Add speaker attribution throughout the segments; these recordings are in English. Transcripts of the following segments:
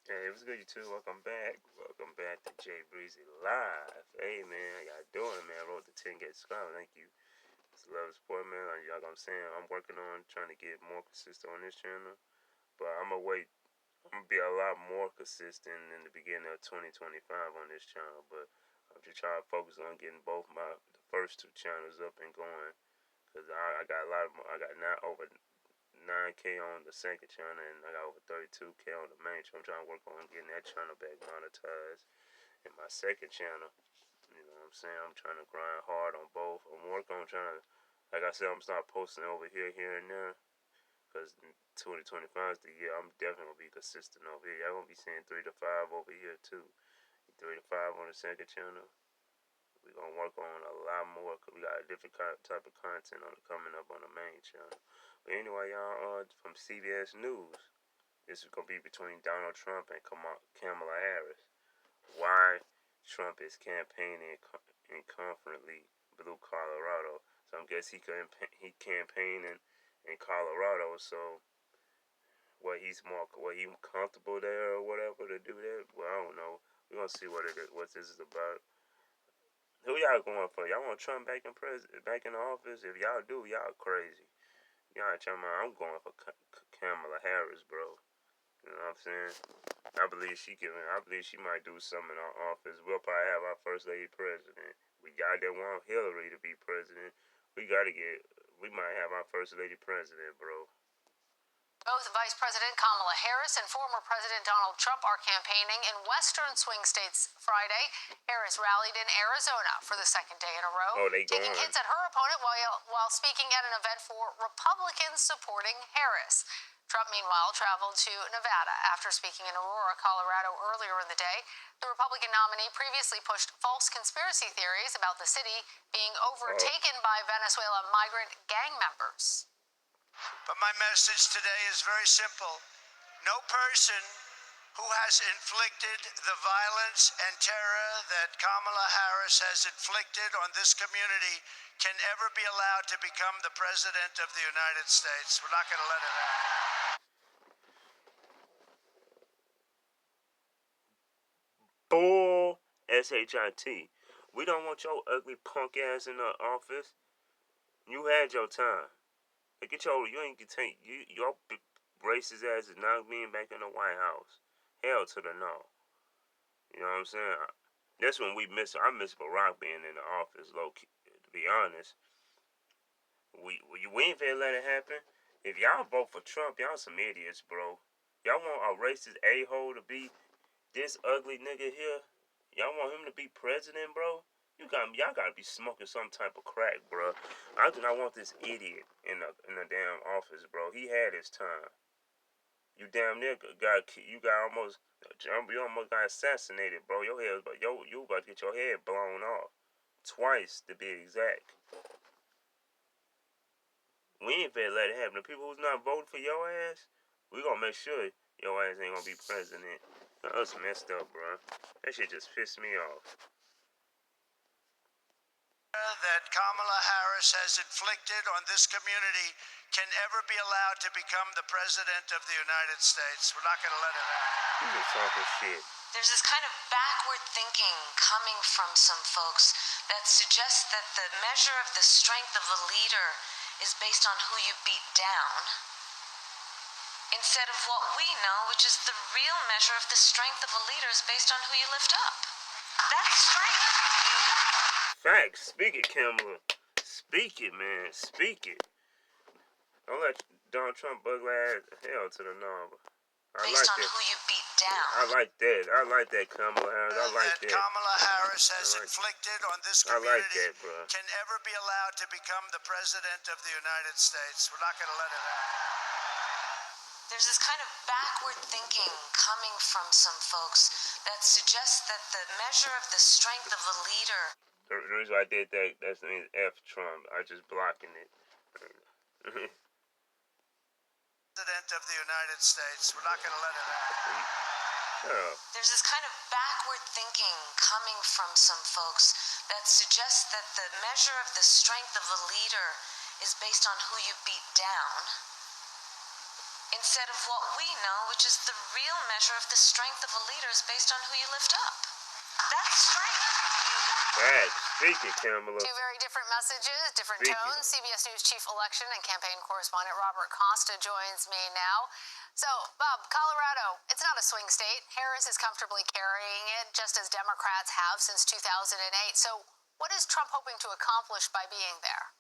Speaker 1: Hey, it was good, you too. Welcome back. Welcome back to Jay Breezy Live. Hey, man, how y'all doing, man? Road to 10k subscribers. Thank you. It's love support, man. Like y'all, I'm saying, I'm working on trying to get more consistent on this channel. But I'm going to wait. I'm going to be a lot more consistent in the beginning of 2025 on this channel. But I'm just trying to focus on getting the first two channels up and going. Because I got a lot of, I got not over 9k on the second channel, and I got over 32k on the main channel. I'm trying to work on getting that channel back monetized. And my second channel, you know what I'm saying? I'm trying to grind hard on both. I'm working on trying to, like I said, I'm start posting over here and there. Because 2025 is the year I'm definitely going to be consistent over here. Y'all going to be seeing 3 to 5 over here too. 3 to 5 on the second channel. We're going to work on a lot more because we got a different type of content coming up on the main channel. But anyway, y'all, from CBS News, this is going to be between Donald Trump and Kamala Harris. Why Trump is campaigning in confidently blue Colorado. So I guess he campaigning in Colorado. So what he comfortable there or whatever to do that. Well, I don't know. We're gonna see what this is about. Who y'all going for? Y'all want Trump back in the office? If y'all do, y'all crazy. Y'all talking about I'm going for Kamala Harris, bro. You know what I'm saying? I believe she might do something in our office. We'll probably have our first lady president. We got that want Hillary to be president. We might have our first lady president, bro.
Speaker 2: Both Vice President Kamala Harris and former President Donald Trump are campaigning in western swing states Friday. Harris rallied in Arizona for the second day in a row, taking hits at her opponent while speaking at an event for Republicans supporting Harris. Trump, meanwhile, traveled to Nevada after speaking in Aurora, Colorado earlier in the day. The Republican nominee previously pushed false conspiracy theories about the city being overtaken by Venezuela migrant gang members.
Speaker 3: But my message today is very simple. No person who has inflicted the violence and terror that Kamala Harris has inflicted on this community can ever be allowed to become the president of the United States. We're not going to let it happen.
Speaker 1: Bull SHIT. We don't want your ugly punk ass in the office. You had your time. You ain't get take your racist ass is not being back in the White House. Hell to the no. You know what I'm saying? That's when I miss Barack being in the office, low key, to be honest. We ain't finna let it happen. If y'all vote for Trump, y'all some idiots, bro. Y'all want a racist a-hole to be this ugly nigga here? Y'all want him to be president, bro? Y'all gotta be smoking some type of crack, bro. I do not want this idiot in the damn office, bro. He had his time. You damn near you almost got assassinated, bro. You about to get your head blown off. Twice, to be exact. We ain't finna let it happen. The people who's not voting for your ass, we gonna make sure your ass ain't gonna be president. That's messed up, bro. That shit just pissed me off.
Speaker 3: That Kamala Harris has inflicted on this community can ever be allowed to become the president of the United States. We're not going to let it happen.
Speaker 1: You just talking shit.
Speaker 2: There's this kind of backward thinking coming from some folks that suggests that the measure of the strength of a leader is based on who you beat down, instead of what we know, which is the real measure of the strength of a leader is based on who you lift up. That's strength.
Speaker 1: Facts. Speak it, Kamala. Speak it, man. Speak it. Don't let Donald Trump bug ass hell to the no.
Speaker 2: Based on who you beat down.
Speaker 1: I like that. Kamala Harris. I like that.
Speaker 3: Kamala Harris has inflicted on this community can ever be allowed to become the president of the United States. We're not going to let it happen.
Speaker 2: There's this kind of backward thinking coming from some folks that suggests that the measure of the strength of a leader.
Speaker 1: The reason I did that means F Trump. I just blocking it.
Speaker 3: President of the United States. We're not going to let it happen.
Speaker 2: There's this kind of backward thinking coming from some folks that suggests that the measure of the strength of a leader is based on who you beat down, instead of what we know, which is the real measure of the strength of a leader is based on who you lift up. That's strength.
Speaker 1: Right. Speak it, Kamala.
Speaker 2: Two very different messages, different tones. CBS News chief election and campaign correspondent Robert Costa joins me now. So, Bob, Colorado, it's not a swing state. Harris is comfortably carrying it, just as Democrats have since 2008. So, what is Trump hoping to accomplish by being there?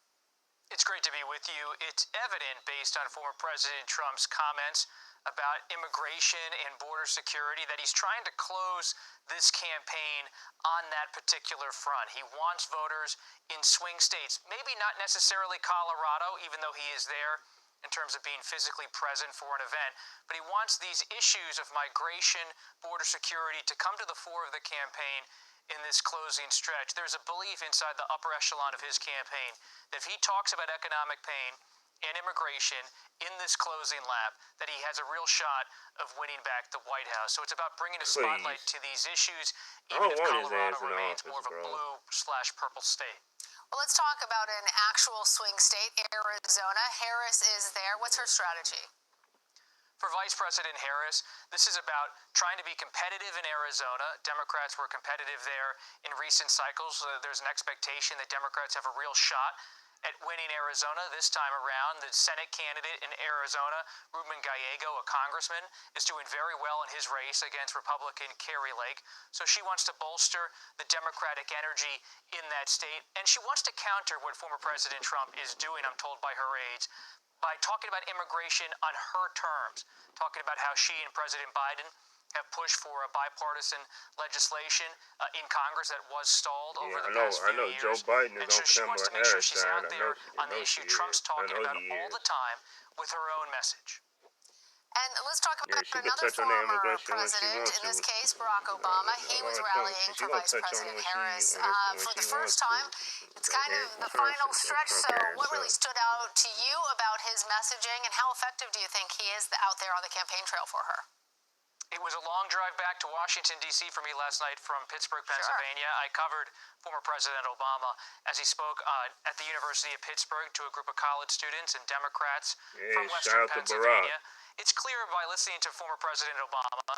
Speaker 4: It's great to be with you. It's evident, based on former President Trump's comments about immigration and border security, that he's trying to close this campaign on that particular front. He wants voters in swing states, maybe not necessarily Colorado, even though he is there in terms of being physically present for an event, but he wants these issues of migration, border security to come to the fore of the campaign in this closing stretch. There's a belief inside the upper echelon of his campaign that if he talks about economic pain and immigration in this closing lap, that he has a real shot of winning back the White House. So it's about bringing a spotlight to these issues, even if Colorado remains more of a blue/purple state.
Speaker 2: Well, let's talk about an actual swing state, Arizona. Harris is there. What's her strategy?
Speaker 4: For Vice President Harris, this is about trying to be competitive in Arizona. Democrats were competitive there in recent cycles. There's an expectation that Democrats have a real shot at winning Arizona this time around. The Senate candidate in Arizona, Ruben Gallego, a congressman, is doing very well in his race against Republican Kari Lake. So she wants to bolster the Democratic energy in that state, and she wants to counter what former President Trump is doing, I'm told by her aides, by talking about immigration on her terms, talking about how she and President Biden have pushed for a bipartisan legislation in Congress that was stalled over the past few years.
Speaker 1: Joe Biden is
Speaker 4: and so
Speaker 1: on
Speaker 4: she wants to make sure she's out there on the issue Trump's talking about all the time with her own message.
Speaker 2: And let's talk about another former president, in this case, Barack Obama. He was rallying for Vice President Harris for the first time. It's kind of the final stretch, so what really stood out to you about his messaging, and how effective do you think he is out there on the campaign trail for her?
Speaker 4: It was a long drive back to Washington, D.C. for me last night from Pittsburgh, Pennsylvania. Sure. I covered former President Obama as he spoke at the University of Pittsburgh to a group of college students and Democrats from Western Pennsylvania. It's clear by listening to former President Obama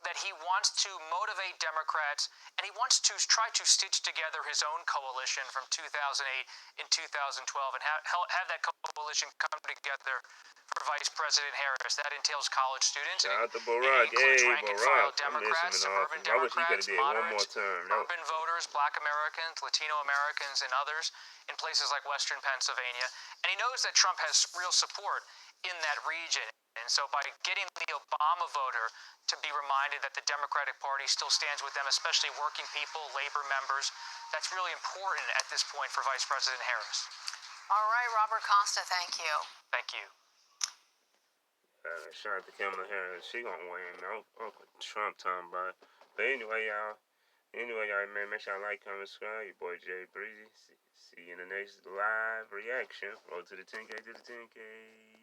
Speaker 4: that he wants to motivate Democrats, and he wants to try to stitch together his own coalition from 2008 and 2012 and have that coalition come together for Vice President Harris. That entails college students.
Speaker 1: Shout out to Barack. Hey, Barack.
Speaker 4: Democrats, suburban Democrats, moderates, urban voters, Black Americans, Latino Americans, and others in places like Western Pennsylvania. And he knows that Trump has real support in that region. And so by getting the Obama voter to be reminded that the Democratic Party still stands with them, especially working people, labor members, that's really important at this point for Vice President Harris.
Speaker 2: All right, Robert Costa, thank you.
Speaker 4: Thank you.
Speaker 1: Shout out to Kamala Harris. She gonna win. Uncle Trump talking about it. But anyway, y'all, man, make sure y'all like, comment, subscribe. Your boy Jay Breezy. See you in the next live reaction. Road to the 10K, to the 10K.